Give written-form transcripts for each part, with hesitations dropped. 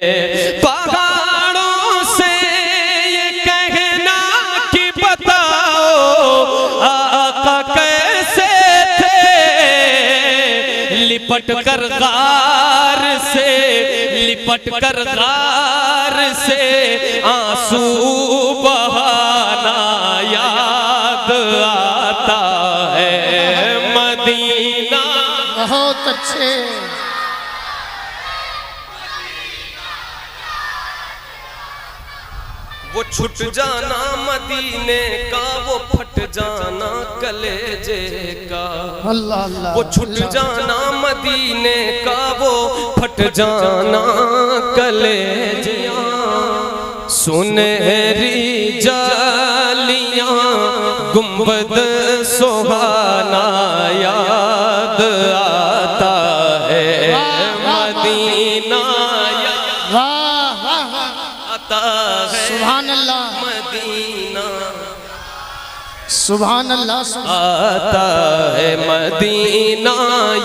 पहाड़ों से ये कहना कि बताओ आका कैसे थे, लिपट कर गार से, लिपट कर गार से आंसू बहाना याद आता है मदीना। बहुत अच्छे। वो छुट जाना मदीने का, वो फट जाना कलेजे का। अल्लाह अल्लाह। वो छुट जाना मदीने का, वो फट जाना कलेजियां। सुनहरी जालियां गुंबद सुहाना याद आता है मदीना। वाह वाह आता है सुभान अल्लाह मदीना। सुभान अल्लाह। आता है मदीना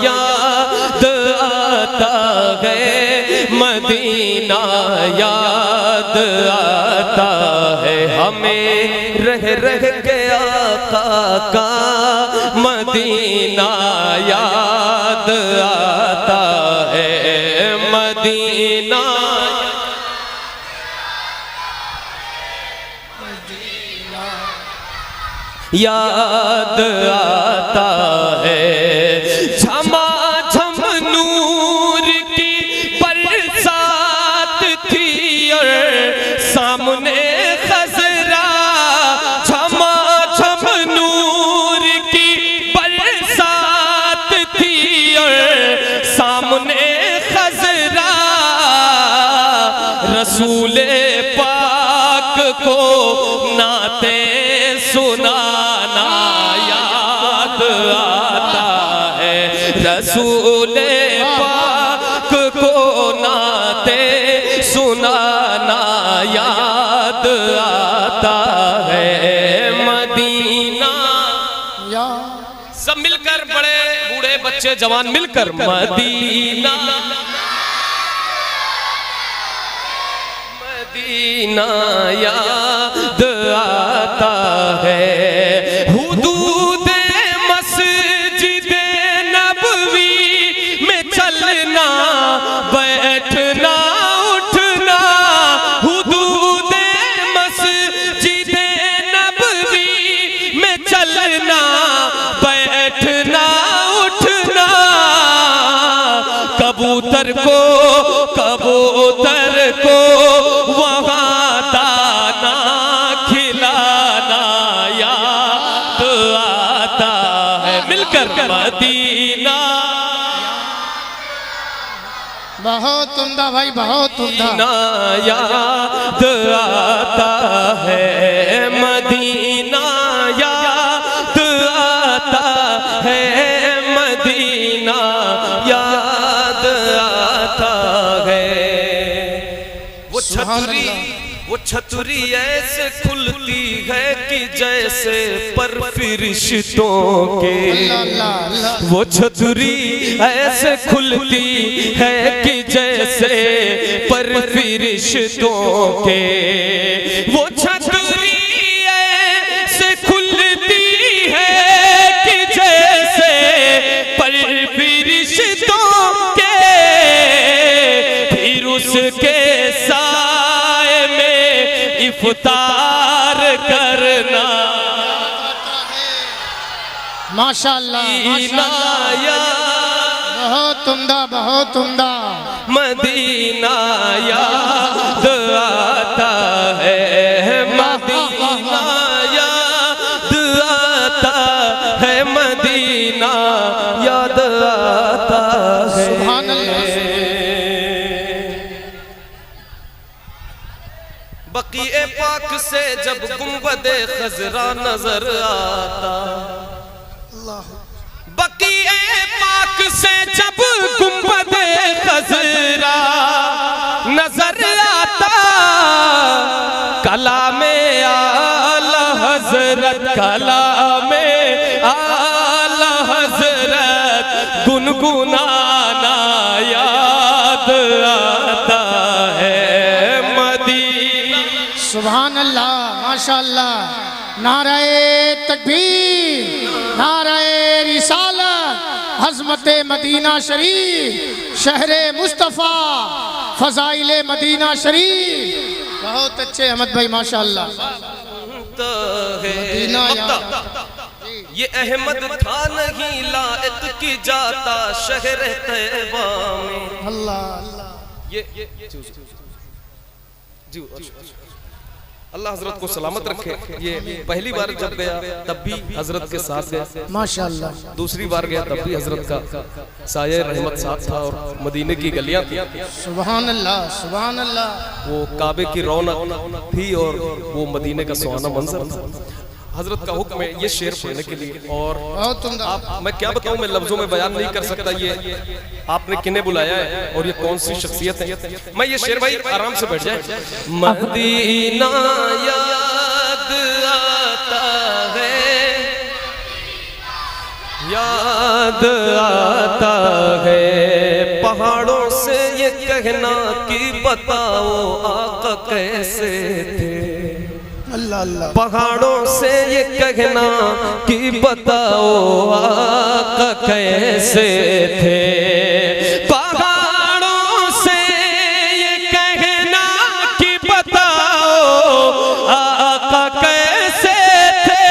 याद आता है मदीना याद आता है हमें रह रह के आका का मदीना याद आता है मदीना। याद आता है झमाझम नूर की बरसात थी और सामने खजरा। झमाझम नूर की बरसात थी और सामने खजरा। रसूले पाक को नाते सुनाना याद आता है। रसूले पाक को नाते सुनाना याद आता है मदीना। सब मिलकर, बड़े बूढ़े बच्चे जवान मिलकर मदीना मदीना याद आता है। हुदूद मस्जिद नबवी में चलना बैठना उठना। हुदूद मस्जिद नबवी में चलना बैठना उठना। कबूतर को वहाँ दाना खिलाना याद आता है। मिलकर मदीना। बहुत उम्दा भाई, बहुत उम्दा। याद आता है मदीना याद आता है मदीना याद आता है। वो छतरी ऐसे खुलती है कि जैसे पर फरिश्तों के। वो छतरी ऐसे खुलती है कि जैसे पर फरिश्तों के। वो छतरी ऐसे खुलती है कि जैसे पर फरिश्तों के। फिर उसके इफ्तार करना माशाअल्लाह माशाअल्लाह। बहुत उम्दा, बहुत उम्दा। मदीना याद आता है मदीना याद आता है मदीना याद आता है। सुभान अल्लाह। बकीए पाक से जब गुंबदे खजरा नजर आता। बकीए पाक से जब गुंबदे खजरा नजर आता। कलामे आला हजरत, कलामे आला हजरत गुनगुनाना याद आता है सुभान अल्लाह माशाअल्लाह। नाराए तकबीर, नाराए रिसालत, हज़मते मदीना शरीफ, शहरे मुस्तफ़ा, फ़ज़ाइले मदीना शरीफ। बहुत अच्छे अहमद भाई माशाअल्लाह। मदीना ये अहमद था नहीं लायक की जाता शहर तैयबा में। अल्लाह अल्लाह। ये जी अल्लाह हजरत को सलामत रखे। ये पहली बार जब गया तब भी हजरत के साथ गया माशाअल्लाह। दूसरी बार गया तब भी हजरत का साये रहमत साथ था और मदीने की गलियां थी। सुभान अल्लाह सुभान अल्लाह। वो काबे की रौनक थी और वो मदीने का सुहाना मंजर था। हजरत का हुक्म है ये शेर पढ़ने के लिए। और आप मैं क्या बताऊं, मैं लफ्जों में बयान नहीं कर सकता ये आपने किन्हें बुलाया है और ये कौन सी शख्सियत है। मैं ये शेर भाई आराम से बैठ जाए। मदीना याद आता है, याद आता है, पहाड़ों से ये कहना कि बताओ आका कैसे थे। अल्लाह अल्लाह। पहाड़ों से ये कहना कि बताओ आका कैसे थे। पहाड़ों से ये कहना कि बताओ आका कैसे थे।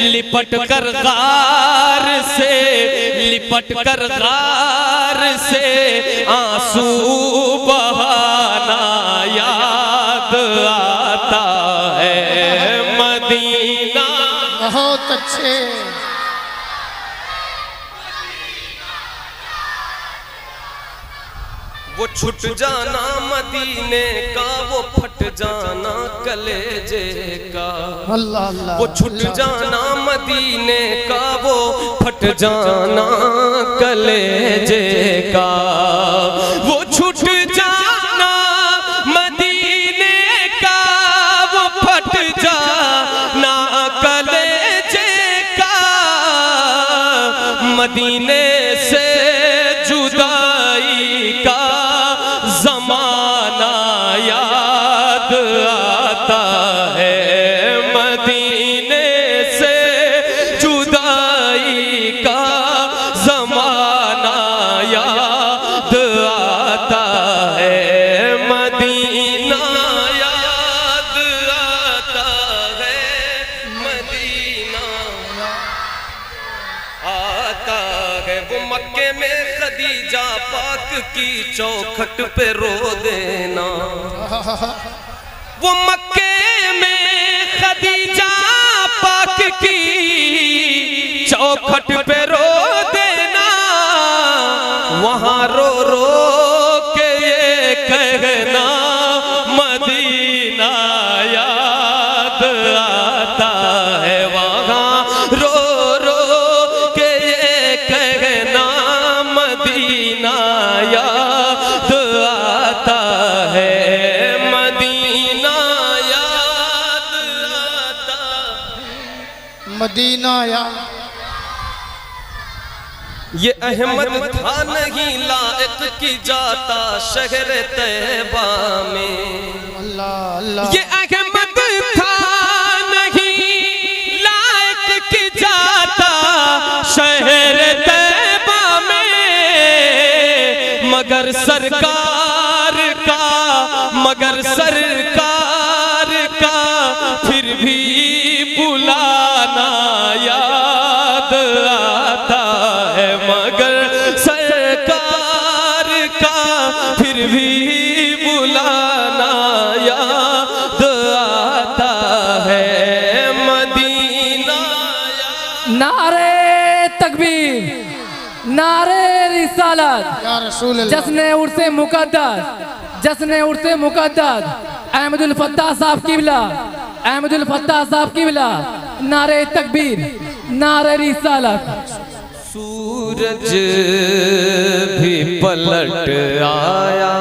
लिपट कर गार से, लिपट कर गार से आंसू बहाना याद आता है मदीना। बहुत अच्छे। वो छुट जाना मदीने का, वो फट जाना कलेजे का। अल्लाह अल्लाह। वो छुट जाना मदीने का, वो फट जाना कलेजे का। वो छुट जाना मदीने का, वो फट जाना कलेजे का। मदीने से जुदाई का ज़माना याद आता है। मदीने से जुदाई का ज़माना याद आता है। मदीना याद आता है, मदीना आता है। वो मक्के में खदीजा पाक की चौखट पे रो देना। वो मक्के में खदीजा पाक की चौखट पे रो देना। वहाँ रो रो के ये कहना मदीना याद आता है। वहाँ रो रो के ये कहना मदीना याद आता है। मदीना याद आता, मदीना या। ये अहमद था नहीं लायक की जाता शहर तैयबा में। अल्लाह अल्लाह। ये अहमद था नहीं लायक की जाता शहर तैयबा में। मगर सरकार का, मगर सरकार का फिर भी बुलाना याद आता है। मगर सरकार का फिर भी बुलाना याद आता है। मदीना नारे तकबीर, नारे रिसालत, या रसूल अल्लाह। जश्न उर्से मुकद्दस, जश्न उर्से मुकद्दस अहमदुल फत्ताह साहब क़िबला, अहमदुल फत्ताह साहब क़िबला। नारे तकबीर, नारे रिसालत। सूरज भी पलट आया,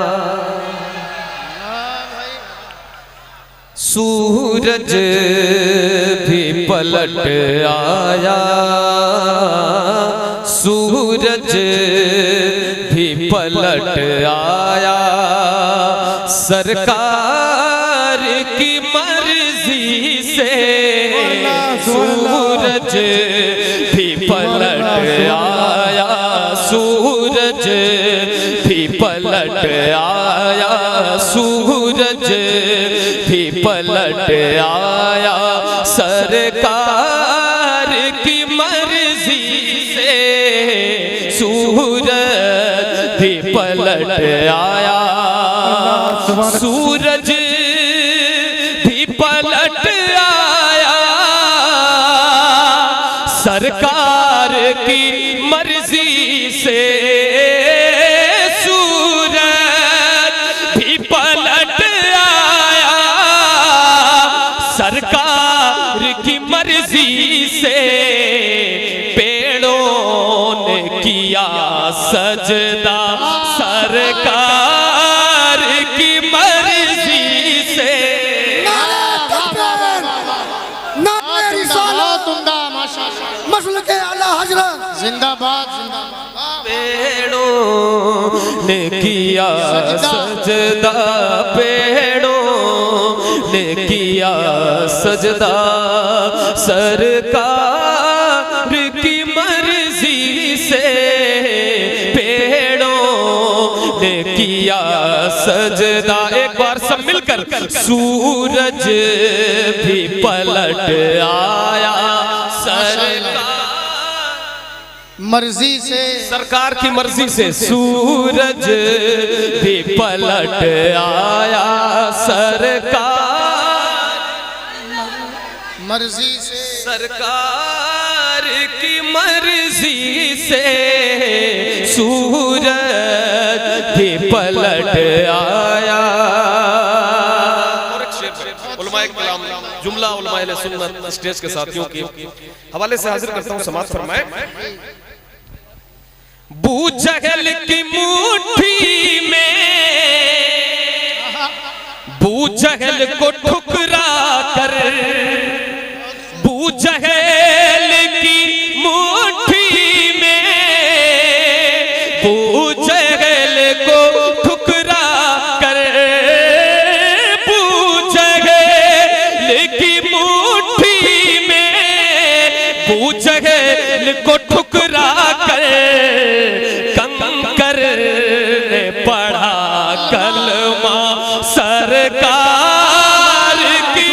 सूरज भी पलट आया, सूरज भी पलट आया। सरकार मर्जी से सूरज भी पलट आया, सूरज भी पलट आया, सूरज भी पलट आया, सरकार की मर्जी से सूरज भी पलट आया, सूरज भी पलट आया, सरकार की मर्जी से सूरज भी पलट आया, सरकार की मर्जी से पेड़ों ने किया सजदा, सरकार की मर्जी से मसलके आला हजरत जिंदाबाद जिंदाबाद। पेड़ों ने किया सजदा, पेड़ों ने किया सजदा, सरकार की मर्जी से पेड़ों ने किया सजदा। एक बार सब मिलकर सूरज भी पलट आया, सरकार मर्जी से, सरकार की मर्जी से सूरज भी पलट आया, सरकार मर्जी से, सरकार की मर्जी से सूरज भी पलट आया। और एक शेर उलमाए कलाम जुमला उलमाए अहले सुन्नत स्टेज के साथियों के हवाले से हाजिर करता हूं, समाअत फरमाए। बूजहल की मुट्ठी में बूजहल को ठुकरा कर, बूजहल की मुट्ठी में बूजहल को ठुकरा कर, बूजहल की मुट्ठी में बूजहल को ठुकरा कर, कंकर ने पढ़ा कलमा, सरकार की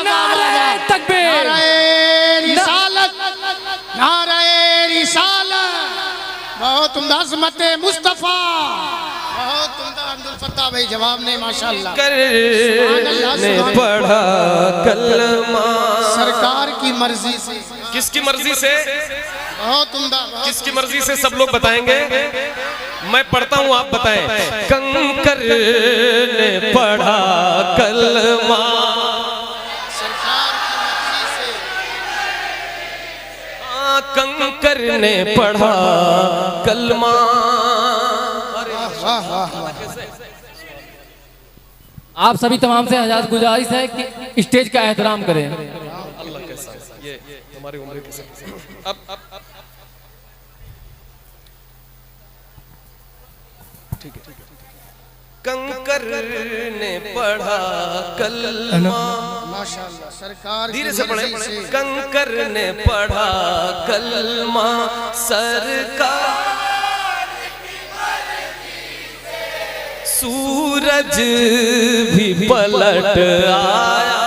नारे तकबीर, नारे रिसालत, बहुत उम्दा अज़मत मुस्तफा, बहुत उम्दा। अब्दुल फत्ताह भाई जवाब नहीं माशाअल्लाह। ने पढ़ा कलमा, सरकार की मर्जी से, किसकी मर्जी से? बहुत उम्दा। किसकी मर्जी से? सब लोग बताएंगे, मैं पढ़ता हूं आप बताएं। कंकर ने पढ़ा कलमा, सरकार की मर्जी से, कंकर ने पढ़ा कलमा। वाह वाह वाह। आप सभी तमाम से हज़रत गुजारिश है कि स्टेज का एहतराम करें। अल्लाह के साथ ये हमारी उम्र के साथ अब ठीक है। कंकर ने पढ़ा कलमा, माशाअल्लाह। सरकार धीरे की से पढ़े। मर्जी से, कंकर ने पढ़ा कलमा, सरकार सूरज भी पलट आया,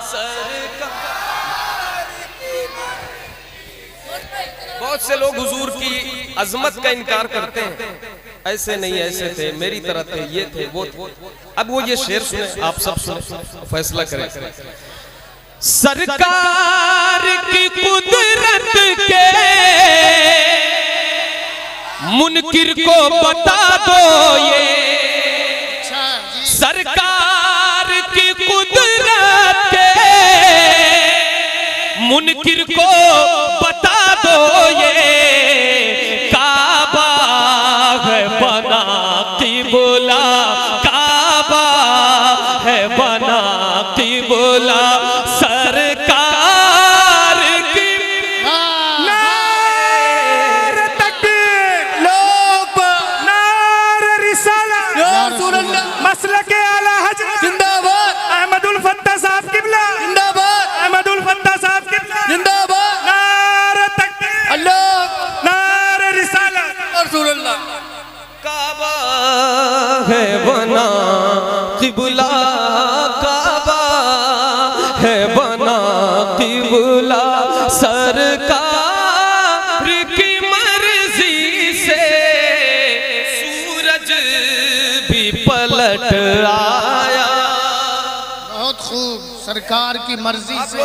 सरकार। बहुत से लोग हुजूर की अजमत का इनकार करते हैं, ऐसे नहीं ऐसे थे, मेरी तरह थे, ये थे, वो थे। अब वो ये शेर सुने, आप सब सुने, फैसला करें। सरकार की कुदरत के मुनकिर को बता दो ये, सरकार की कुदरत के मुनकिर को बता दो ये, काबा है बना क़िबला, काबा है बना क़िबला, सरकार की नारे तकबीर, लोग नारे रिसालत, मसलके आला हजरत जिंदाबाद, अहमद है बना किबला, काबा है बना किबला, सरकार की मर्जी से सूरज भी पलट आया। बहुत खूब, सरकार की मर्जी से।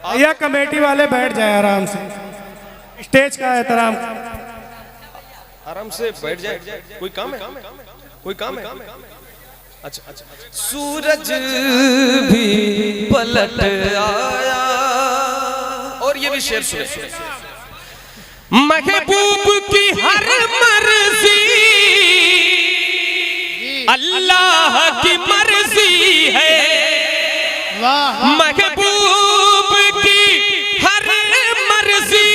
भैया कमेटी वाले बैठ जाए आराम से, स्टेज का एहतराम। आराम से बैठ जाए, कोई काम है, कोई काम है? अच्छा अच्छा। सूरज भी पलट आया। और ये भी शेर सुने, महबूब की हर मर्जी अल्लाह की मर्जी है। वाह, महबूब की हर मर्जी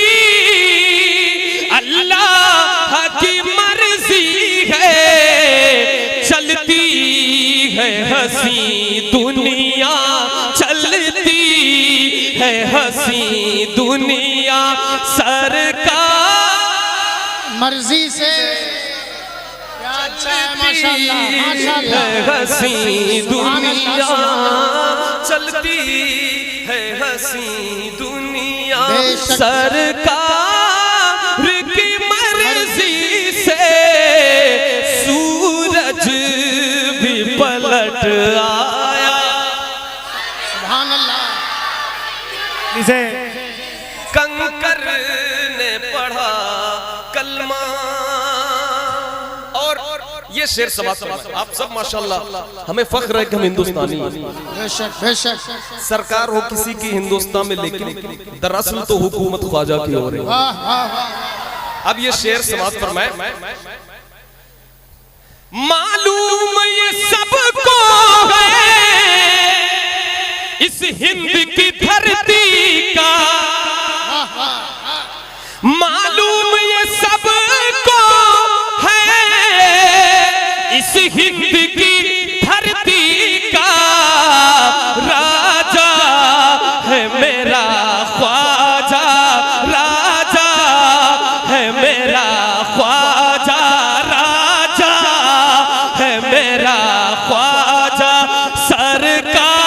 अल्लाह की मर्जी है। चलती है हंसी दुनिया, चलती है हंसी दुनिया, सरकार मर्जी से। क्या अच्छा है, माशाल्लाह माशाल्लाह। हंसी दुनिया, चलती है हंसी दुनिया, बेशक। सरकार की मर्जी से सूरज भी पलट आया। सुभान अल्लाह। इसे कंकर ने पढ़ा कलमा। और ये शेर समाप्त करना। आप सब माशाल्लाह, हमें फख्र है कि हम हिंदुस्तानी हैं। बेशक बेशक। सरकार हो किसी की हिंदुस्तान में, लेकिन दरअसल तो हुकूमत ख्वाजा की हो रही है। वाह वाह वाह। अब ये शेर समाप्त फरमाए। मालूम ये सबको है इस हिंद की धरती का, मालूम ये सबको है इस हिंद की धरती का। राजा है मेरा ख्वाजा, राजा है मेरा ख्वाजा, राजा है मेरा ख्वाजा, सरकार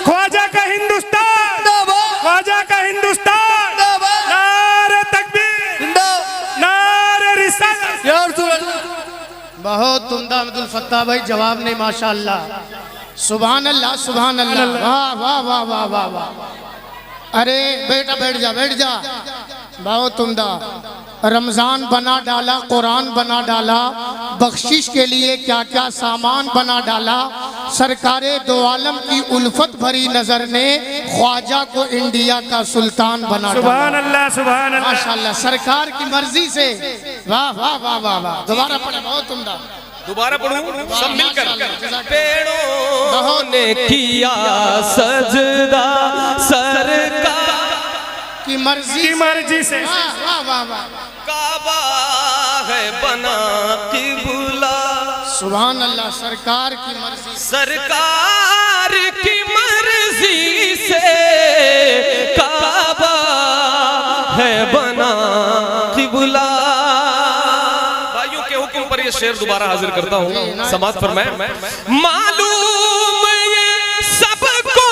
ख्वाजा का हिंदुस्तान, ख्वाजा का हिंदुस्तान, नारे तकबीर, नारे रिसालत। बहुत उम्दा अब्दुल फत्ताह भाई, जवाब नहीं माशाल्लाह। सुभान अल्लाह सुभान अल्लाह। वाह वाह वाह वाह वाह वाह। अरे बेटा बैठ जा बैठ जा। बहुत उम्दा। रमजान बना डाला, कुरान बना डाला, बख्शिश के लिए क्या क्या सामान बना डाला। सरकारे दो आलम की उल्फत भरी नजर ने ख्वाजा को इंडिया का सुल्तान बना डाला। सुभान अल्लाह, सुभान अल्लाह। माशाल्लाह, सरकार की मर्जी से। वाह वाह वाह वाह वाह। दोबारा पढ़े, बहुत उम्दा। दोबारा पढ़ूं सब मिलकर। पेड़ों ने किया सजदा सरकार की मर्जी से। वाह वाह वाह वाह। काबा है बना किबला। सुभान अल्लाह, सरकार की मर्जी। सरकार की मर्जी से काबा है बना किबला। भाइयों के हुक्म पर ये शेर दोबारा हाजिर करता हूँ, समाप्त फरमाए। मालूम ये सबको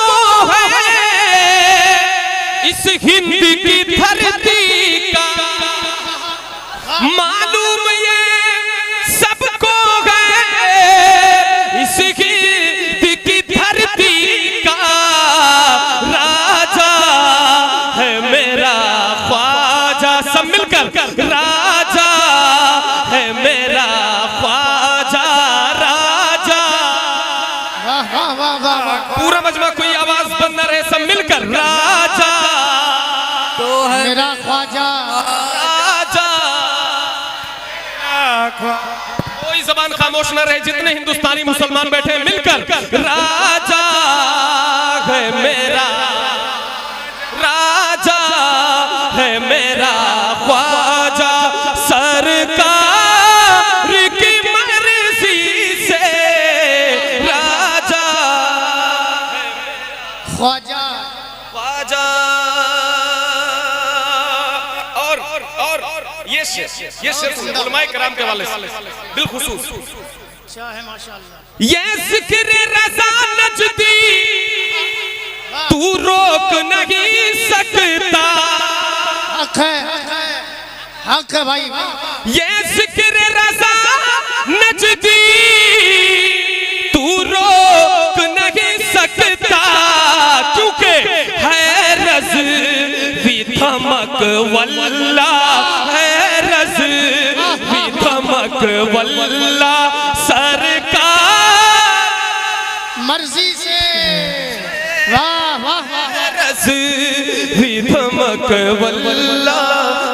है इस हिंद की धरती का, मालूम ये सबको है इस हिंद की धरती का। राजा है मेरा ख्वाजा, सब मिलकर। राजा है मेरा ख्वाजा, राजा। वाह वाह वाह वाह वाह। पूरा मजमा कोई आवाज बंद न रहे, सब मिलकर। राजा तो है मेरा ख्वाजा, राजा। कोई जबान खामोश न रहे, जितने हिंदुस्तानी मुसलमान बैठे हैं मिलकर। राजा है मेरा, राजा है मेरा ख्वाजा, सरकार की मर्जी से राजा ख्वाजा ख्वाजा ये शेर उलमाए कराम के वाले बिलखुसूस। अच्छा है माशाअल्लाह। ये जिक्र रज़ा नजदी तू रोक नहीं सकता, हक है भाई। ये जिक्र रज़ा नजदी तू रोक नहीं सकता, क्योंकि है रज़ भी धमक वल्ला, है रज़ भी धमक वल्ला सरकार मर्जी से। वाह वाह वाह। रज़ भी धमक वल्ला,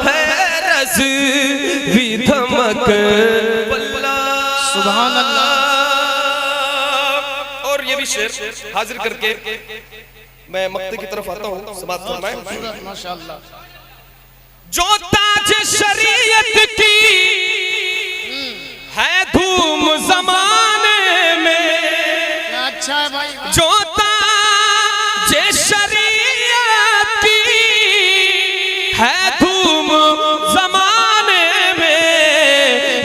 है रज़ भी धमक वल्ला। सुभान अल्लाह। और ये भी शेर हाजिर करके मैं मक्ते की तरफ आता हूँ, समाप्त फरमाएं। माशाअल्लाह। जो ताज शरीयत की है धूम जमाने में, अच्छा है भाई। जो ताज शरीयत की है धूम जमाने में,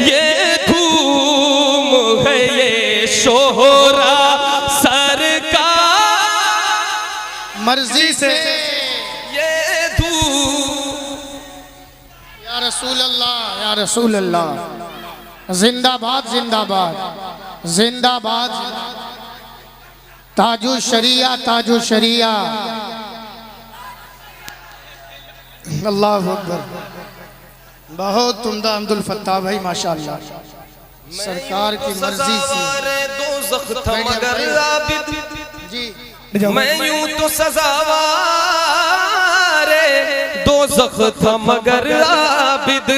ये धूम है ये शोहरा सरकार मर्जी से। ये धूम। या रसूल अल्लाह, या रसूल अल्लाह। जिंदाबाद जिंदाबाद जिंदाबाद। ताजु शरिया, ताजु शरिया। अल्लाह अकबर। बहुत उम्दा अब्दुल फत्ताह भाई माशाअल्लाह। सरकार की मर्जी से। दोज़ख था मगर आबिद जी। मैं यूं तो सज़ावारे दोज़ख था मगर आबिद,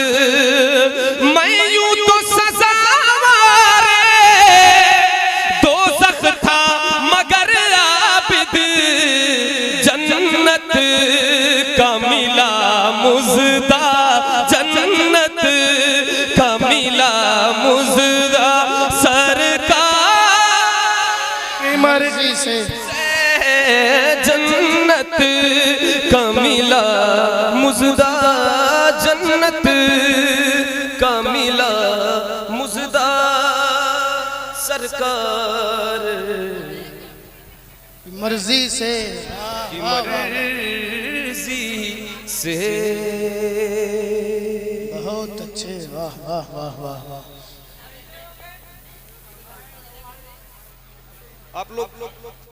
मैं यूं तो सज़ावारे दोज़ख था मगर आबिद, जन्नत का मिला मुज़दा, जन्नत का मिला मुज़दा सरकार मर्जी से। जन्नत का मिला मुज़दा, जन्नत का मिला मुज़दा सरकार मर्जी से। मर्जी से। बहुत अच्छे। वाह वाह वाह वाह वाह। आप लोग